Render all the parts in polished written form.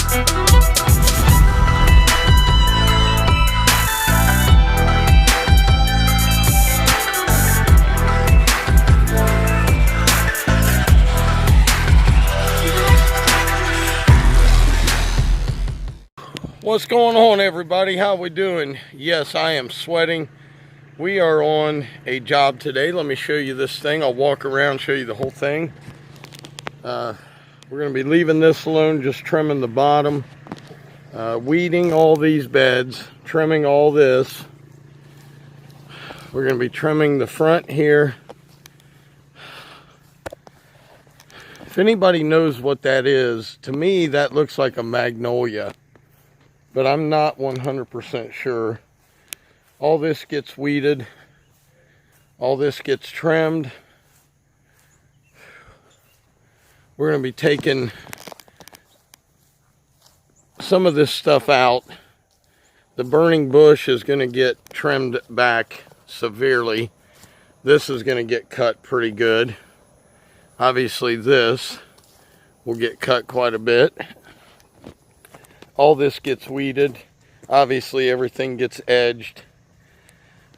What's going on, everybody? How we doing? Yes, I am sweating. We are on a job today. Let me show you this thing. I'll walk around, show you the whole thing. We're going to be leaving this alone, just trimming the bottom, weeding all these beds, trimming all this. We're going to be trimming the front here. If anybody knows what that is, to me that looks like a magnolia, but I'm not 100% sure. All this gets weeded. All this gets trimmed. We're going to be taking some of this stuff out. The burning bush is going to get trimmed back severely. This is going to get cut pretty good. Obviously this will get cut quite a bit. All this gets weeded. Obviously everything gets edged.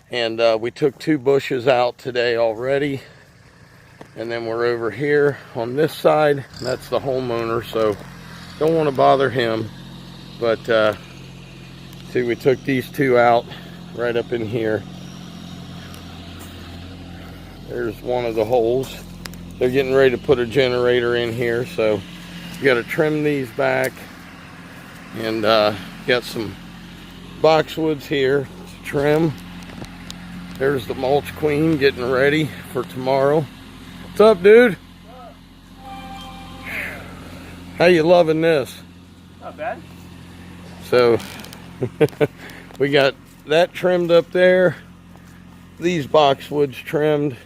And we took 2 bushes out today already. And then we're over here on this side. That's the homeowner, so don't want to bother him. But see, we took these 2 out right up in here. There's one of the holes. They're getting ready to put a generator in here, so you got to trim these back. And got some boxwoods here to trim. There's the mulch queen getting ready for tomorrow. What's up, dude? How you loving this? Not bad. So we got that trimmed up there. These boxwoods trimmed.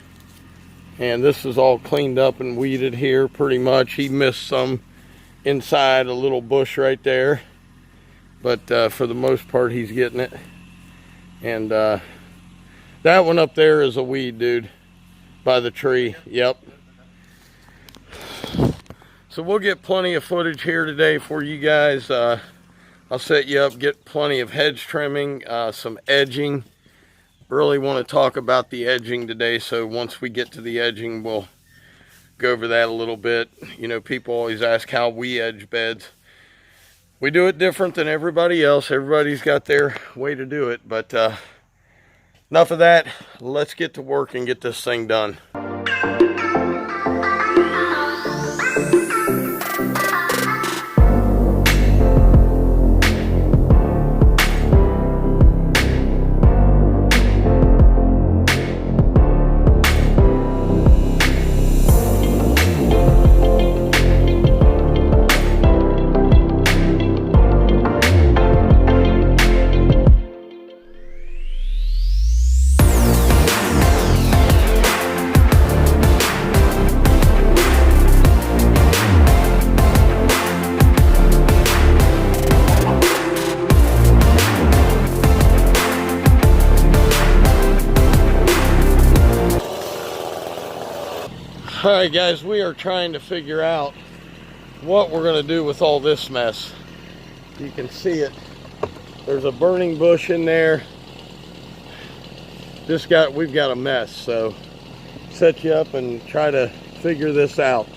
And this is all cleaned up and weeded here pretty much. He missed some inside a little bush right there. But for the most part, he's getting it. And that one up there is a weed, dude, by the tree. Yep. So we'll get plenty of footage here today for you guys. I'll set you up, get plenty of hedge trimming, some edging. Really want to talk about the edging today. So once we get to the edging, we'll go over that a little bit. You know, people always ask how we edge beds. We do it different than everybody else. Everybody's got their way to do it. But enough of that. Let's get to work and get this thing done. All right, guys, we are trying to figure out what we're going to do with all this mess. You can see it. There's a burning bush in there. We've got a mess, so set you up and try to figure this out.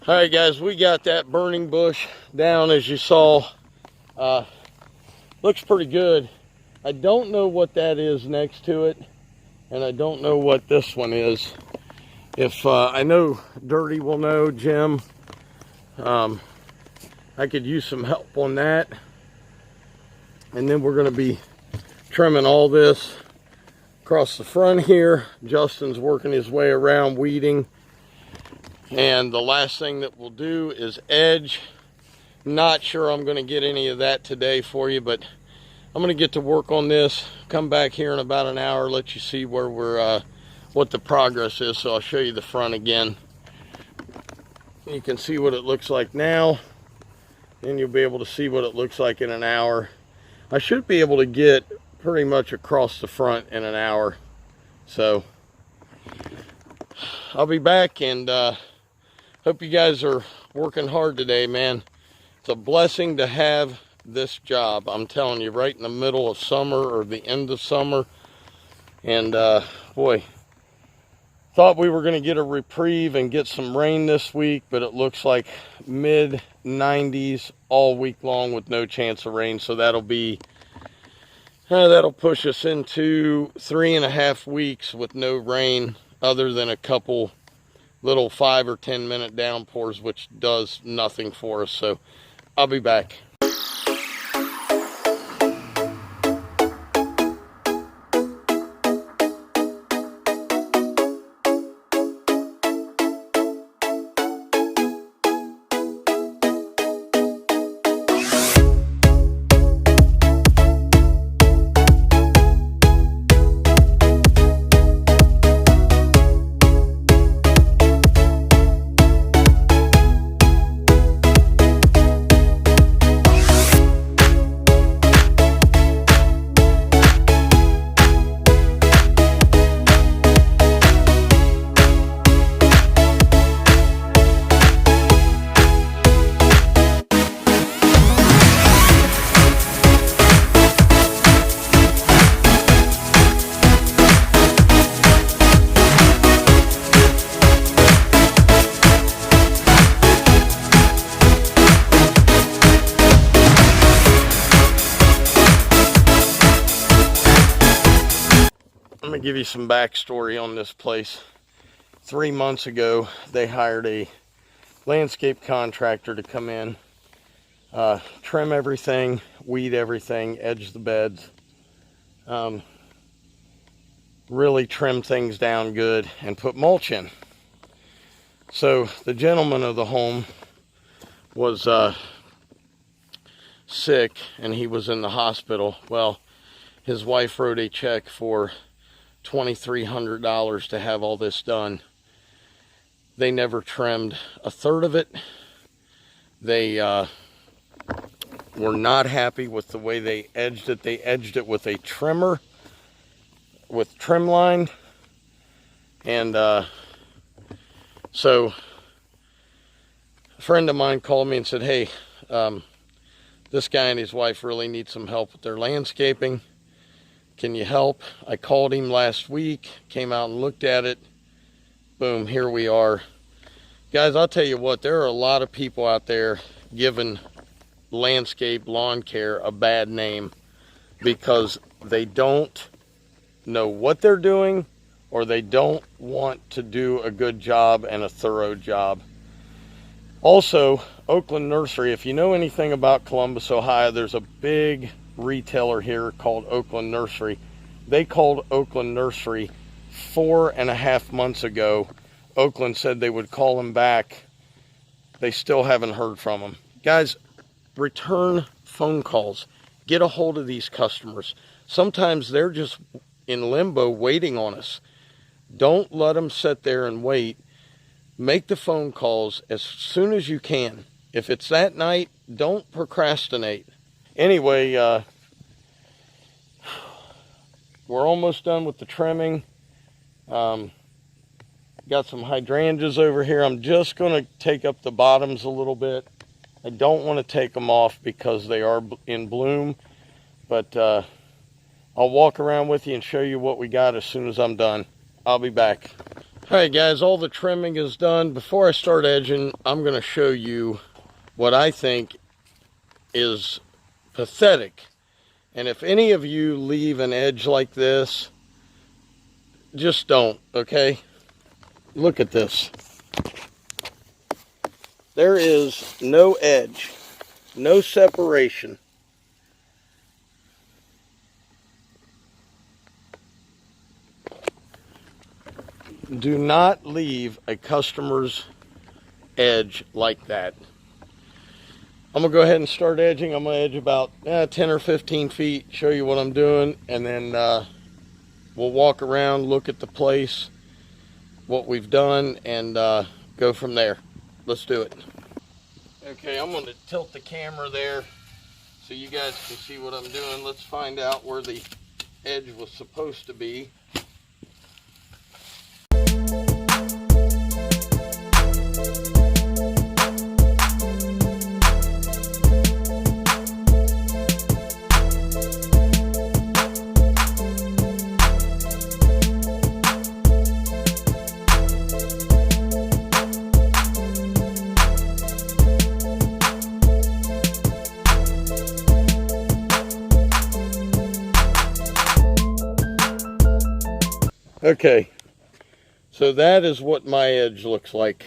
All right, guys, we got that burning bush down, as you saw. Looks pretty good. I don't know what that is next to it, and I don't know what this one is. If I know Dirty will know, Jim, I could use some help on that. And then we're going to be trimming all this across the front here. Justin's working his way around weeding. And the last thing that we'll do is edge. Not sure I'm going to get any of that today for you, but I'm going to get to work on this, come back here in about an hour, let you see where we're, what the progress is. So I'll show you the front again. You can see what it looks like now, and you'll be able to see what it looks like in an hour. I should be able to get pretty much across the front in an hour. So I'll be back, and hope you guys are working hard today, man. It's a blessing to have this job. I'm telling you, right in the middle of summer or the end of summer. And boy, thought we were going to get a reprieve and get some rain this week, but it looks like mid 90s all week long with no chance of rain. So that'll be that'll push us into 3.5 weeks with no rain, other than a couple little 5 or 10 minute downpours, which does nothing for us. So I'll be back. I'm gonna give you some backstory on this place. 3 months ago, they hired a landscape contractor to come in, trim everything, weed everything, edge the beds, really trim things down good and put mulch in. So the gentleman of the home was sick, and he was in the hospital. Well, his wife wrote a check for $2,300 to have all this done. They never trimmed a third of it. They were not happy with the way they edged it. They edged it with a trimmer, with trim line. And so a friend of mine called me and said, hey, this guy and his wife really need some help with their landscaping. Can you help? I called him last week, came out and looked at it. Boom, here we are. Guys, I'll tell you what, there are a lot of people out there giving landscape lawn care a bad name because they don't know what they're doing, or they don't want to do a good job and a thorough job. Also, Oakland Nursery, if you know anything about Columbus, Ohio, there's a big retailer here called Oakland Nursery. They called Oakland Nursery 4.5 months ago. Oakland said they would call them back. They still haven't heard from them. Guys, return phone calls. Get a hold of these customers. Sometimes they're just in limbo waiting on us. Don't let them sit there and wait. Make the phone calls as soon as you can. If it's that night, don't procrastinate. Anyway, we're almost done with the trimming. Got some hydrangeas over here. I'm just going to take up the bottoms a little bit. I don't want to take them off because they are in bloom, but I'll walk around with you and show you what we got as soon as I'm done. I'll be back. All right, guys, all the trimming is done. Before I start edging, I'm going to show you what I think is pathetic. And if any of you leave an edge like this, just don't, okay? Look at this. There is no edge, no separation. Do not leave a customer's edge like that. I'm gonna go ahead and start edging. I'm gonna edge about 10 or 15 feet, show you what I'm doing, and then we'll walk around, look at the place, what we've done, and go from there. Let's do it. Okay, I'm gonna tilt the camera there so you guys can see what I'm doing. Let's find out where the edge was supposed to be. Okay, so that is what my edge looks like.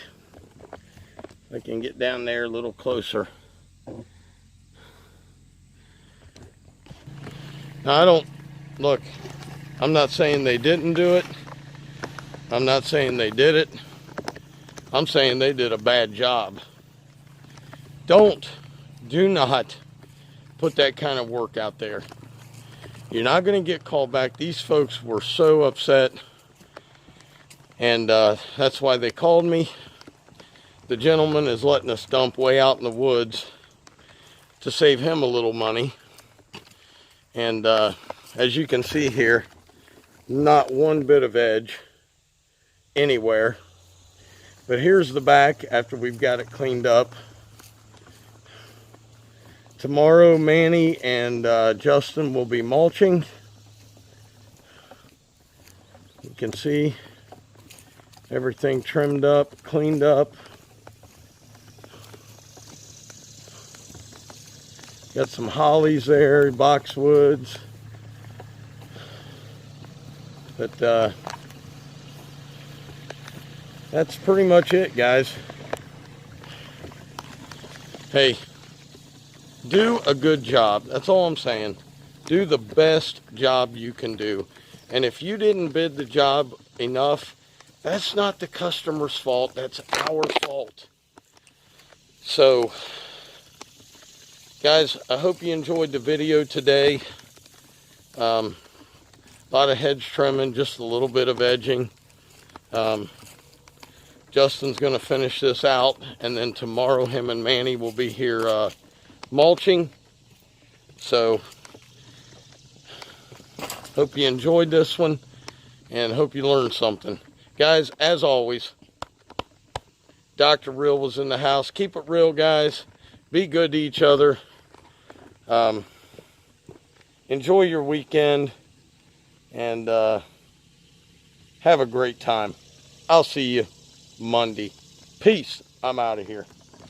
I can get down there a little closer. Now look, I'm not saying they didn't do it. I'm not saying they did it. I'm saying they did a bad job. Do not put that kind of work out there. You're not going to get called back. These folks were so upset, and that's why they called me. The gentleman is letting us dump way out in the woods to save him a little money. And as you can see here, not one bit of edge anywhere. But here's the back after we've got it cleaned up. Tomorrow, Manny and Justin will be mulching. You can see everything trimmed up, cleaned up. Got some hollies there, boxwoods. But that's pretty much it, guys. Hey, do a good job. That's all I'm saying. Do the best job you can do. And if you didn't bid the job enough, that's not the customer's fault. That's our fault. So, guys, I hope you enjoyed the video today. A lot of hedge trimming, just a little bit of edging. Justin's going to finish this out, and then tomorrow him and Manny will be here mulching. So, hope you enjoyed this one, and hope you learned something. Guys, as always, Dr. Real was in the house. Keep it real, guys. Be good to each other. Enjoy your weekend, and have a great time. I'll see you Monday. Peace. I'm out of here.